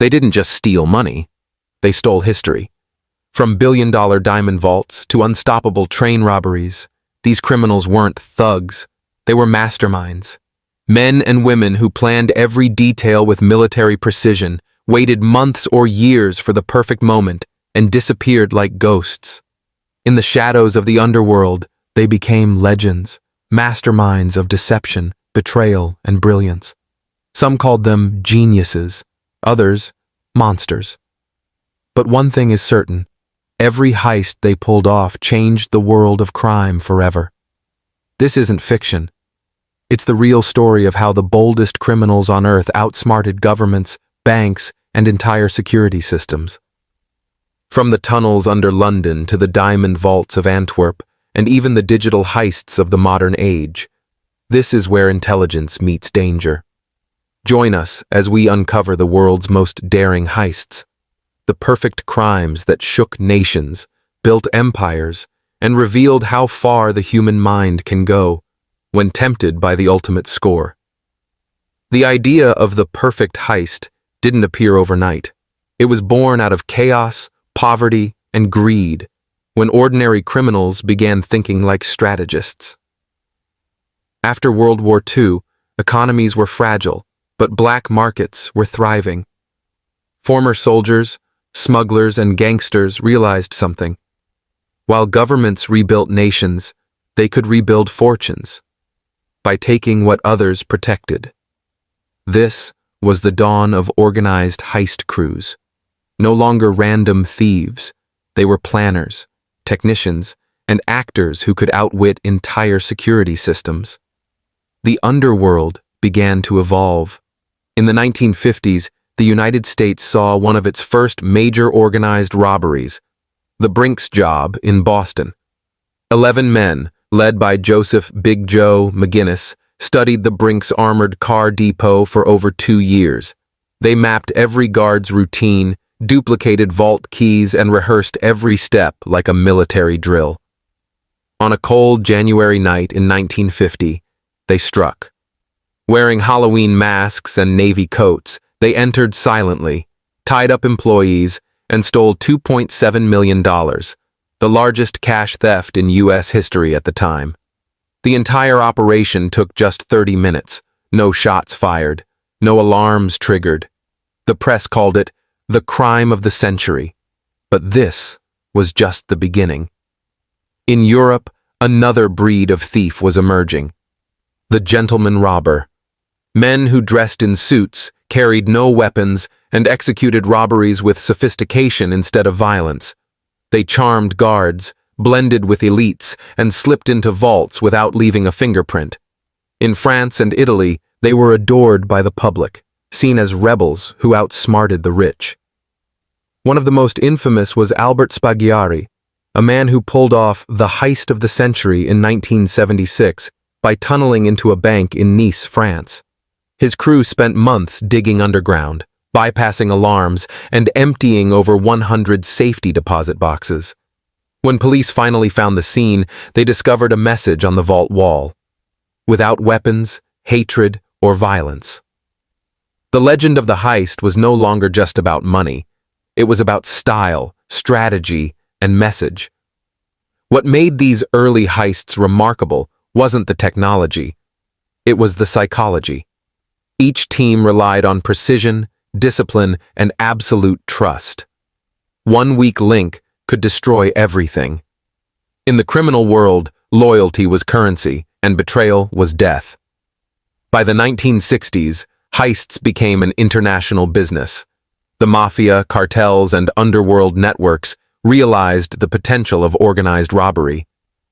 They didn't just steal money, they stole history. From billion-dollar diamond vaults to unstoppable train robberies, these criminals weren't thugs, they were masterminds. Men and women who planned every detail with military precision, waited months or years for the perfect moment, and disappeared like ghosts. In the shadows of the underworld, they became legends, masterminds of deception, betrayal, and brilliance. Some called them geniuses, others, monsters. But one thing is certain, every heist they pulled off changed the world of crime forever. This isn't fiction. It's the real story of how the boldest criminals on earth outsmarted governments, banks, and entire security systems. From the tunnels under London to the diamond vaults of Antwerp, and even the digital heists of the modern age, this is where intelligence meets danger. Join us as we uncover the world's most daring heists, the perfect crimes that shook nations, built empires, and revealed how far the human mind can go when tempted by the ultimate score. The idea of the perfect heist didn't appear overnight. It was born out of chaos, poverty, and greed, when ordinary criminals began thinking like strategists. After World War II, economies were fragile, but black markets were thriving. Former soldiers, smugglers, and gangsters realized something. While governments rebuilt nations, they could rebuild fortunes by taking what others protected. This was the dawn of organized heist crews. No longer random thieves, they were planners, technicians, and actors who could outwit entire security systems. The underworld began to evolve. In the 1950s, the United States saw one of its first major organized robberies, the Brinks Job in Boston. 11 men, led by Joseph Big Joe McGinnis, studied the Brinks armored car depot for over 2 years. They mapped every guard's routine, duplicated vault keys, and rehearsed every step like a military drill. On a cold January night in 1950, they struck. Wearing Halloween masks and navy coats, they entered silently, tied up employees, and stole $2.7 million, the largest cash theft in U.S. history at the time. The entire operation took just 30 minutes, no shots fired, no alarms triggered. The press called it the crime of the century. But this was just the beginning. In Europe, another breed of thief was emerging. The gentleman robber. Men who dressed in suits, carried no weapons, and executed robberies with sophistication instead of violence. They charmed guards, blended with elites, and slipped into vaults without leaving a fingerprint. In France and Italy, they were adored by the public, seen as rebels who outsmarted the rich. One of the most infamous was Albert Spaghiari, a man who pulled off the heist of the century in 1976 by tunneling into a bank in Nice, France. His crew spent months digging underground, bypassing alarms, and emptying over 100 safety deposit boxes. When police finally found the scene, they discovered a message on the vault wall: without weapons, hatred, or violence. The legend of the heist was no longer just about money. It was about style, strategy, and message. What made these early heists remarkable wasn't the technology. It was the psychology. Each team relied on precision, discipline, and absolute trust. One weak link could destroy everything. In the criminal world, loyalty was currency, and betrayal was death. By the 1960s, heists became an international business. The mafia, cartels, and underworld networks realized the potential of organized robbery.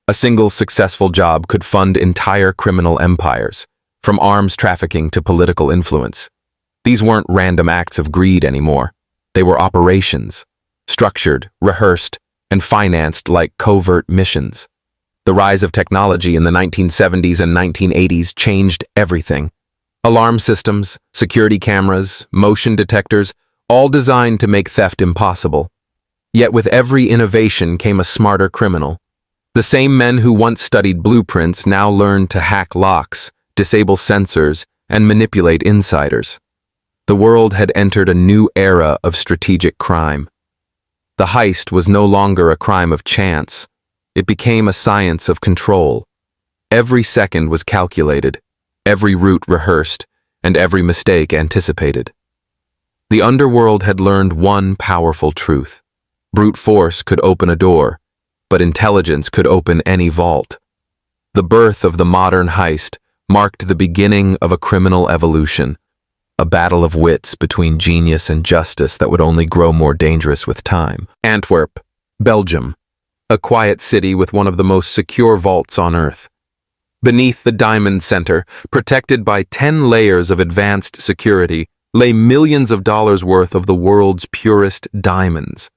A single successful job could fund entire criminal empires, from arms trafficking to political influence. These weren't random acts of greed anymore. They were operations, structured, rehearsed, and financed like covert missions. The rise of technology in the 1970s and 1980s changed everything. Alarm systems, security cameras, motion detectors, all designed to make theft impossible. Yet with every innovation came a smarter criminal. The same men who once studied blueprints now learned to hack locks, disable sensors, and manipulate insiders. The world had entered a new era of strategic crime. The heist was no longer a crime of chance. It became a science of control. Every second was calculated, every route rehearsed, and every mistake anticipated. The underworld had learned one powerful truth. Brute force could open a door, but intelligence could open any vault. The birth of the modern heist marked the beginning of a criminal evolution, a battle of wits between genius and justice that would only grow more dangerous with time. Antwerp, Belgium, a quiet city with one of the most secure vaults on Earth. Beneath the Diamond Center, protected by 10 layers of advanced security, lay millions of dollars worth of the world's purest diamonds.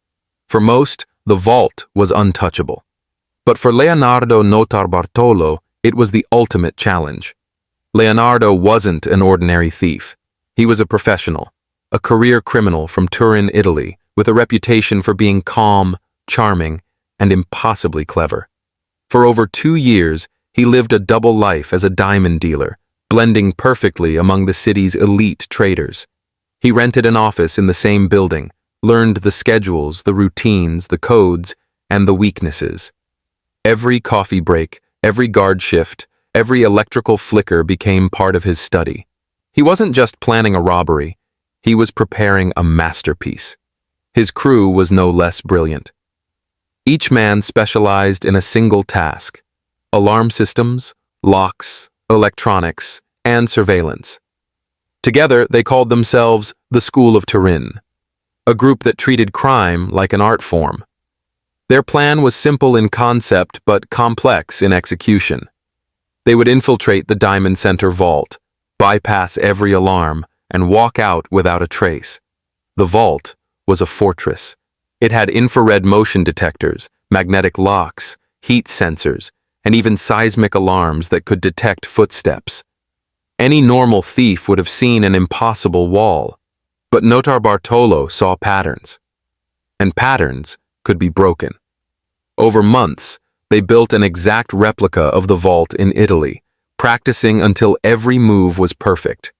For most, the vault was untouchable. But for Leonardo Notarbartolo, it was the ultimate challenge. Leonardo wasn't an ordinary thief. He was a professional, a career criminal from Turin, Italy, with a reputation for being calm, charming, and impossibly clever. For over 2 years, he lived a double life as a diamond dealer, blending perfectly among the city's elite traders. He rented an office in the same building, learned the schedules, the routines, the codes, and the weaknesses. Every coffee break, every guard shift, every electrical flicker became part of his study. He wasn't just planning a robbery, he was preparing a masterpiece. His crew was no less brilliant. Each man specialized in a single task: alarm systems, locks, electronics, and surveillance. Together, they called themselves the School of Turin, a group that treated crime like an art form. Their plan was simple in concept but complex in execution. They would infiltrate the Diamond Center vault, bypass every alarm, and walk out without a trace. The vault was a fortress. It had infrared motion detectors, magnetic locks, heat sensors, and even seismic alarms that could detect footsteps. Any normal thief would have seen an impossible wall, but Notarbartolo saw patterns. And patterns could be broken. Over months, they built an exact replica of the vault in Italy, practicing until every move was perfect.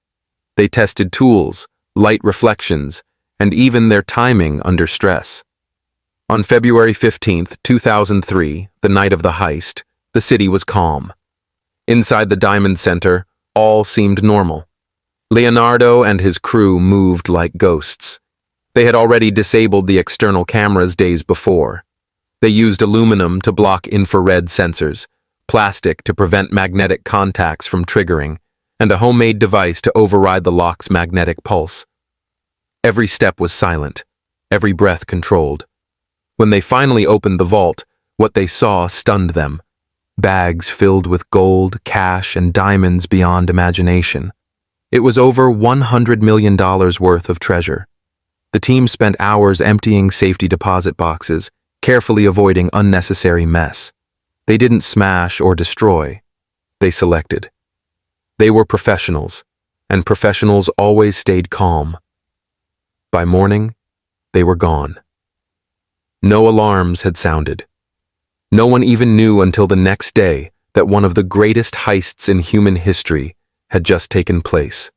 They tested tools, light reflections, and even their timing under stress. On February 15, 2003, the night of the heist, the city was calm. Inside the Diamond Center, all seemed normal. Leonardo and his crew moved like ghosts. They had already disabled the external cameras days before. They used aluminum to block infrared sensors, plastic to prevent magnetic contacts from triggering, and a homemade device to override the lock's magnetic pulse. Every step was silent, every breath controlled. When they finally opened the vault, what they saw stunned them. Bags filled with gold, cash, and diamonds beyond imagination. It was over $100 million worth of treasure. The team spent hours emptying safety deposit boxes, carefully avoiding unnecessary mess. They didn't smash or destroy. They selected. They were professionals, and professionals always stayed calm. By morning, they were gone. No alarms had sounded. No one even knew until the next day that one of the greatest heists in human history had just taken place.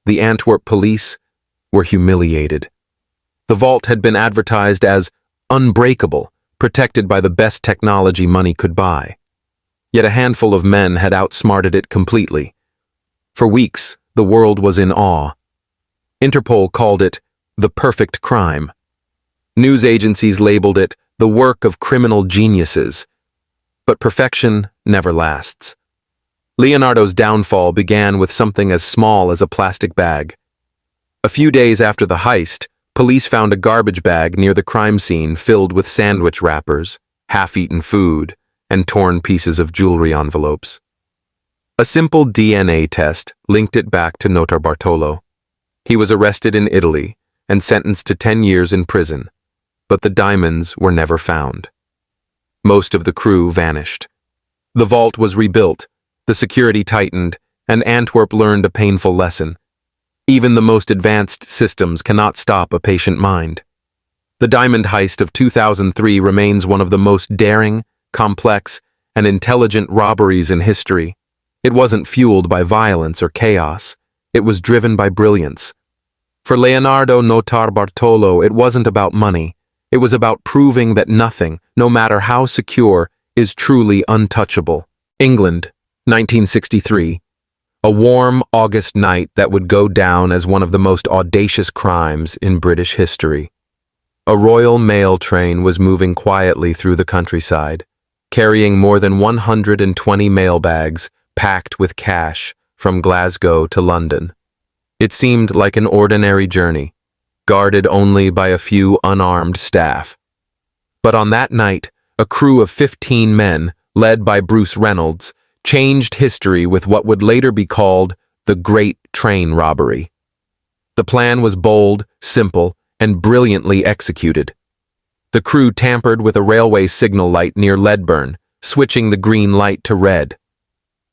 The Antwerp police were humiliated. The vault had been advertised as unbreakable, protected by the best technology money could buy. Yet a handful of men had outsmarted it completely. For weeks, the world was in awe. Interpol called it the perfect crime. News agencies labeled it the work of criminal geniuses. But perfection never lasts. Leonardo's downfall began with something as small as a plastic bag. A few days after the heist, police found a garbage bag near the crime scene filled with sandwich wrappers, half-eaten food, and torn pieces of jewelry envelopes. A simple DNA test linked it back to Notarbartolo. He was arrested in Italy and sentenced to 10 years in prison, but the diamonds were never found. Most of the crew vanished. The vault was rebuilt, the security tightened, and Antwerp learned a painful lesson. Even the most advanced systems cannot stop a patient mind. The diamond heist of 2003 remains one of the most daring, complex, and intelligent robberies in history. It wasn't fueled by violence or chaos. it was driven by brilliance. For Leonardo Notarbartolo, it wasn't about money. It was about proving that nothing, no matter how secure, is truly untouchable. England, 1963. A warm August night that would go down as one of the most audacious crimes in British history. A Royal Mail train was moving quietly through the countryside, carrying more than 120 mailbags packed with cash from Glasgow to London. It seemed like an ordinary journey, guarded only by a few unarmed staff. But on that night, a crew of 15 men, led by Bruce Reynolds, changed history with what would later be called the Great Train Robbery. The plan was bold, simple, and brilliantly executed. The crew tampered with a railway signal light near Ledburn, switching the green light to red.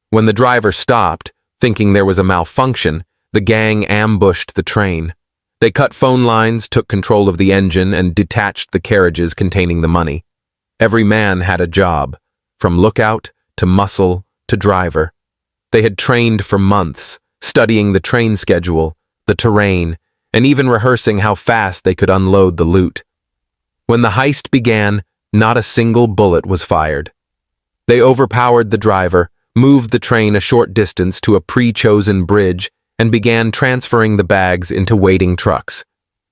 When the driver stopped, thinking there was a malfunction, the gang ambushed the train. They cut phone lines, took control of the engine, and detached the carriages containing the money. Every man had a job, from lookout to muscle to driver. They had trained for months, studying the train schedule, the terrain, and even rehearsing how fast they could unload the loot. When the heist began, not a single bullet was fired. They overpowered the driver, moved the train a short distance to a pre-chosen bridge, and began transferring the bags into waiting trucks.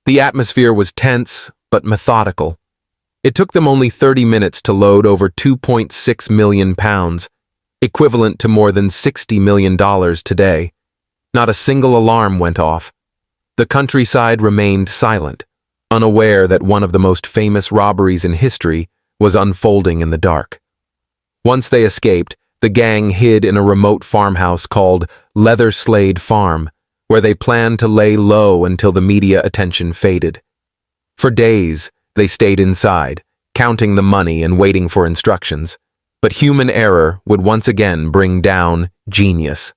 The atmosphere was tense, but methodical. It took them only 30 minutes to load over £2.6 million, equivalent to more than $60 million today. Not a single alarm went off. The countryside remained silent, unaware that one of the most famous robberies in history was unfolding in the dark. Once they escaped, the gang hid in a remote farmhouse called Leather Slade Farm, where they planned to lay low until the media attention faded. For days, they stayed inside, counting the money and waiting for instructions, but human error would once again bring down genius.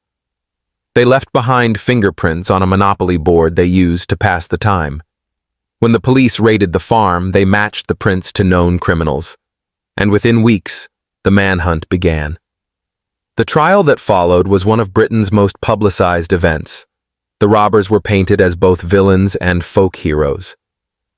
They left behind fingerprints on a Monopoly board they used to pass the time. When the police raided the farm, they matched the prints to known criminals. And within weeks, the manhunt began. The trial that followed was one of Britain's most publicized events. The robbers were painted as both villains and folk heroes.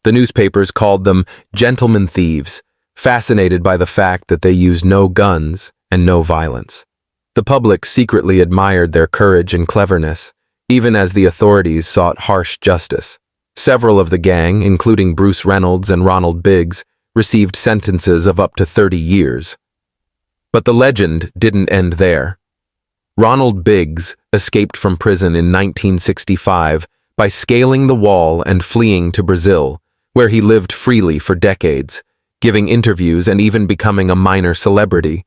The newspapers called them gentlemen thieves, fascinated by the fact that they used no guns and no violence. The public secretly admired their courage and cleverness, even as the authorities sought harsh justice. Several of the gang, including Bruce Reynolds and Ronald Biggs, received sentences of up to 30 years. But the legend didn't end there. Ronald Biggs escaped from prison in 1965 by scaling the wall and fleeing to Brazil, where he lived freely for decades, giving interviews and even becoming a minor celebrity.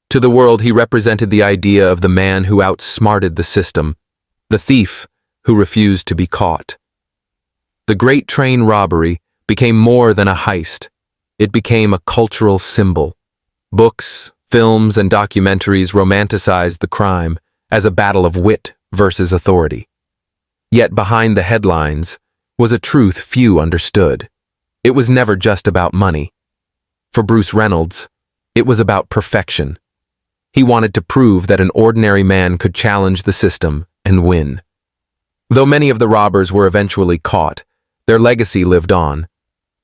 To the world, he represented the idea of the man who outsmarted the system, the thief who refused to be caught. The Great Train Robbery became more than a heist. It became a cultural symbol. Books, films, and documentaries romanticized the crime as a battle of wit versus authority. Yet behind the headlines was a truth few understood. It was never just about money. For Bruce Reynolds, it was about perfection. He wanted to prove that an ordinary man could challenge the system and win. Though many of the robbers were eventually caught, their legacy lived on.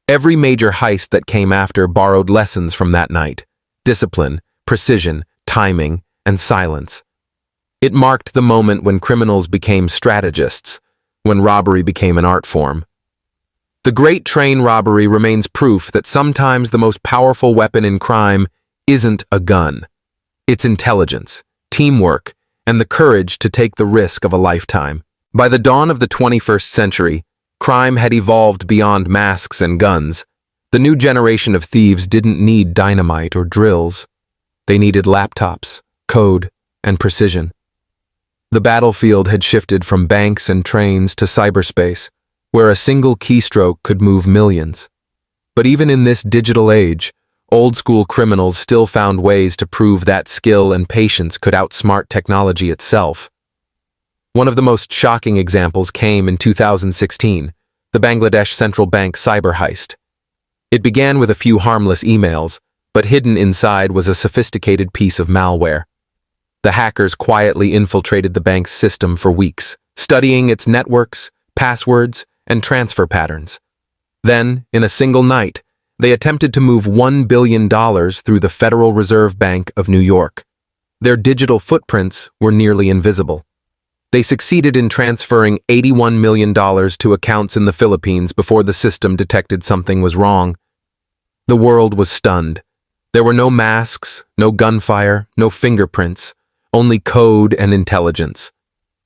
Every major heist that came after borrowed lessons from that night: discipline, precision, timing, and silence. It marked the moment when criminals became strategists, when robbery became an art form. The Great Train Robbery remains proof that sometimes the most powerful weapon in crime isn't a gun. It's intelligence, teamwork, and the courage to take the risk of a lifetime. By the dawn of the 21st century, crime had evolved beyond masks and guns. The new generation of thieves didn't need dynamite or drills. They needed laptops, code, and precision. The battlefield had shifted from banks and trains to cyberspace, where a single keystroke could move millions. But even in this digital age, old-school criminals still found ways to prove that skill and patience could outsmart technology itself. One of the most shocking examples came in 2016, the Bangladesh Central Bank cyber heist. It began with a few harmless emails, but hidden inside was a sophisticated piece of malware. The hackers quietly infiltrated the bank's system for weeks, studying its networks, passwords, and transfer patterns. Then, in a single night, they attempted to move $1 billion through the Federal Reserve Bank of New York. Their digital footprints were nearly invisible. They succeeded in transferring $81 million to accounts in the Philippines before the system detected something was wrong. The world was stunned. There were no masks, no gunfire, no fingerprints, only code and intelligence.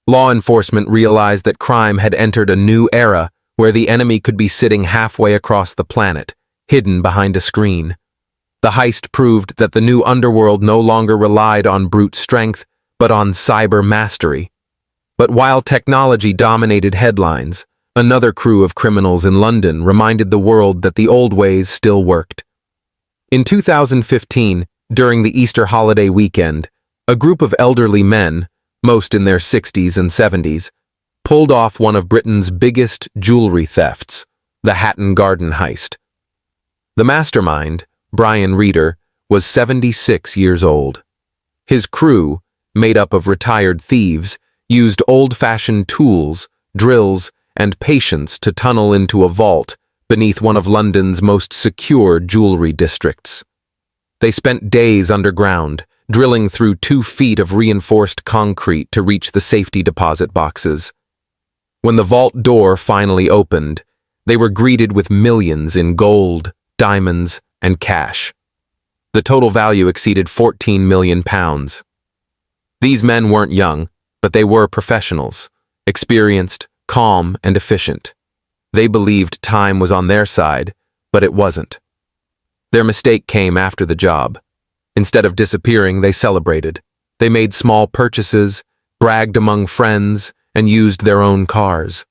Law enforcement realized that crime had entered a new era where the enemy could be sitting halfway across the planet, hidden behind a screen. The heist proved that the new underworld no longer relied on brute strength, but on cyber mastery. But while technology dominated headlines, another crew of criminals in London reminded the world that the old ways still worked. In 2015, during the Easter holiday weekend, a group of elderly men, most in their 60s and 70s, pulled off one of Britain's biggest jewelry thefts, the Hatton Garden heist. The mastermind, Brian Reeder, was 76 years old. His crew, made up of retired thieves, used old-fashioned tools, drills, and patience to tunnel into a vault beneath one of London's most secure jewelry districts. They spent days underground, drilling through 2 feet of reinforced concrete to reach the safety deposit boxes. When the vault door finally opened, they were greeted with millions in gold, diamonds, and cash. The total value exceeded £14 million. These men weren't young, but they were professionals, experienced, calm, and efficient. They believed time was on their side, but it wasn't. Their mistake came after the job. Instead of disappearing, they celebrated. They made small purchases, bragged among friends, and used their own cars.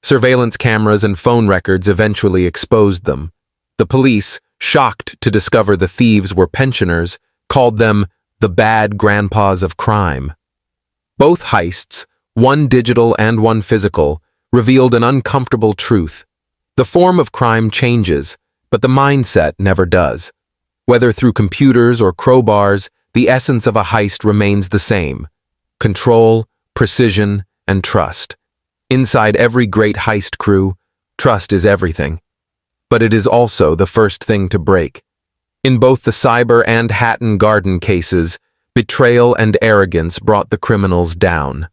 Surveillance cameras and phone records eventually exposed them. The police, shocked to discover the thieves were pensioners, called them the bad grandpas of crime. Both heists, one digital and one physical, revealed an uncomfortable truth. The form of crime changes, but the mindset never does. Whether through computers or crowbars, the essence of a heist remains the same: control, precision, and trust. Inside every great heist crew, trust is everything. But it is also the first thing to break. In both the Cyber and Hatton Garden cases, betrayal and arrogance brought the criminals down.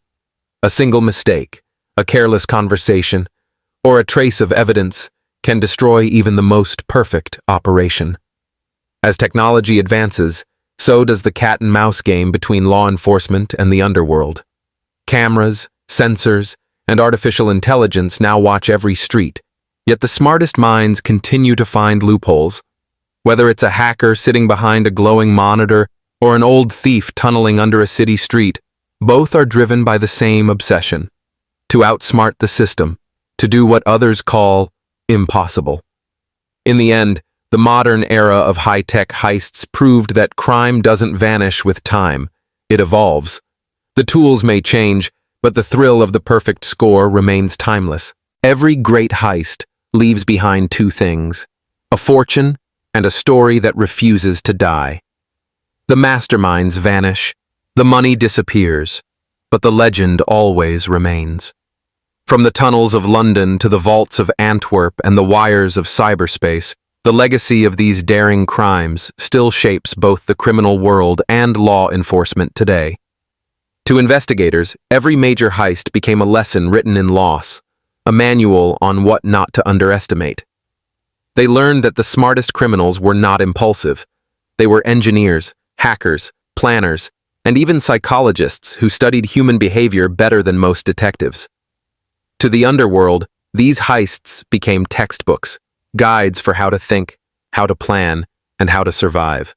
A single mistake, a careless conversation, or a trace of evidence can destroy even the most perfect operation. As technology advances, so does the cat-and-mouse game between law enforcement and the underworld. Cameras, sensors, and artificial intelligence now watch every street, yet the smartest minds continue to find loopholes. Whether it's a hacker sitting behind a glowing monitor or an old thief tunneling under a city street, both are driven by the same obsession: to outsmart the system, to do what others call impossible. In the end, the modern era of high-tech heists proved that crime doesn't vanish with time, it evolves. The tools may change, but the thrill of the perfect score remains timeless. Every great heist leaves behind 2 things: a fortune and a story that refuses to die. The masterminds vanish, the money disappears, but the legend always remains. From the tunnels of London to the vaults of Antwerp and the wires of cyberspace, the legacy of these daring crimes still shapes both the criminal world and law enforcement today. To investigators, every major heist became a lesson written in loss, a manual on what not to underestimate. They learned that the smartest criminals were not impulsive. They were engineers, hackers, planners, and even psychologists who studied human behavior better than most detectives. To the underworld, these heists became textbooks, guides for how to think, how to plan, and how to survive.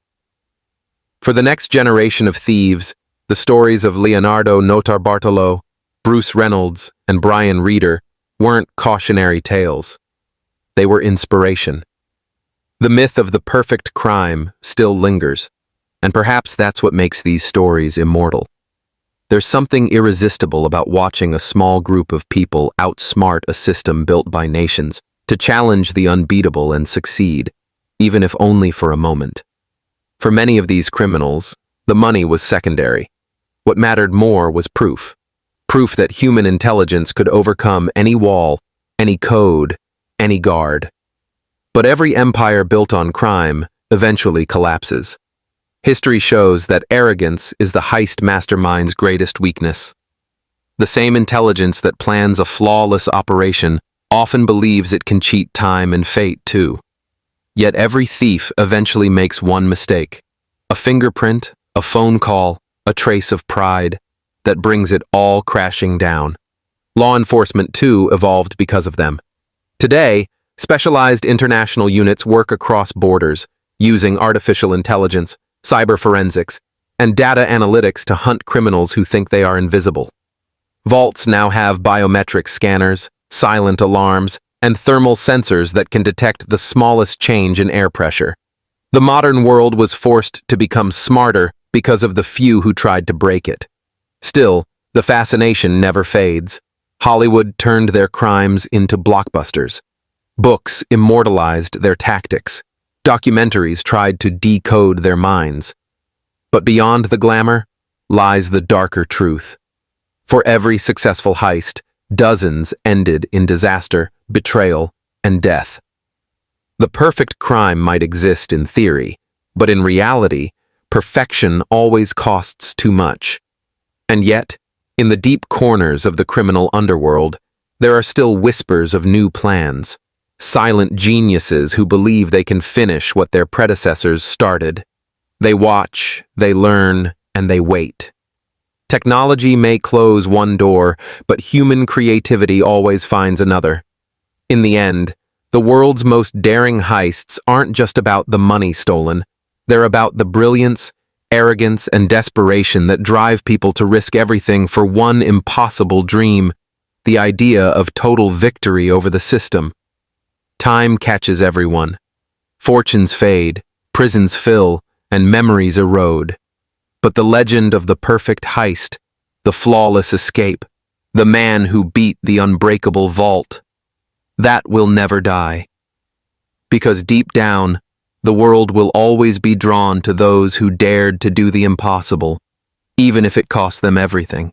For the next generation of thieves, the stories of Leonardo Notarbartolo, Bruce Reynolds, and Brian Reeder weren't cautionary tales. They were inspiration. The myth of the perfect crime still lingers, and perhaps that's what makes these stories immortal. There's something irresistible about watching a small group of people outsmart a system built by nations to challenge the unbeatable and succeed, even if only for a moment. For many of these criminals, the money was secondary. What mattered more was proof. proof that human intelligence could overcome any wall, any code, any guard. But every empire built on crime eventually collapses. History shows that arrogance is the heist mastermind's greatest weakness. The same intelligence that plans a flawless operation often believes it can cheat time and fate too. Yet every thief eventually makes one mistake: a fingerprint, a phone call, a trace of pride that brings it all crashing down. Law enforcement too evolved because of them. Today, specialized international units work across borders, using artificial intelligence, cyber forensics, and data analytics to hunt criminals who think they are invisible. Vaults now have biometric scanners, silent alarms, and thermal sensors that can detect the smallest change in air pressure. The modern world was forced to become smarter because of the few who tried to break it. Still, the fascination never fades. Hollywood turned their crimes into blockbusters. Books immortalized their tactics. Documentaries tried to decode their minds. But beyond the glamour lies the darker truth. For every successful heist, dozens ended in disaster, betrayal, and death. The perfect crime might exist in theory, but in reality, perfection always costs too much. And yet, in the deep corners of the criminal underworld, there are still whispers of new plans, silent geniuses who believe they can finish what their predecessors started. They watch, they learn, and they wait. Technology may close one door, but human creativity always finds another. In the end, the world's most daring heists aren't just about the money stolen. They're about the brilliance, arrogance, and desperation that drive people to risk everything for one impossible dream: the idea of total victory over the system. Time catches everyone. Fortunes fade, prisons fill, and memories erode. But the legend of the perfect heist, the flawless escape, the man who beat the unbreakable vault, that will never die. Because deep down, the world will always be drawn to those who dared to do the impossible, even if it cost them everything.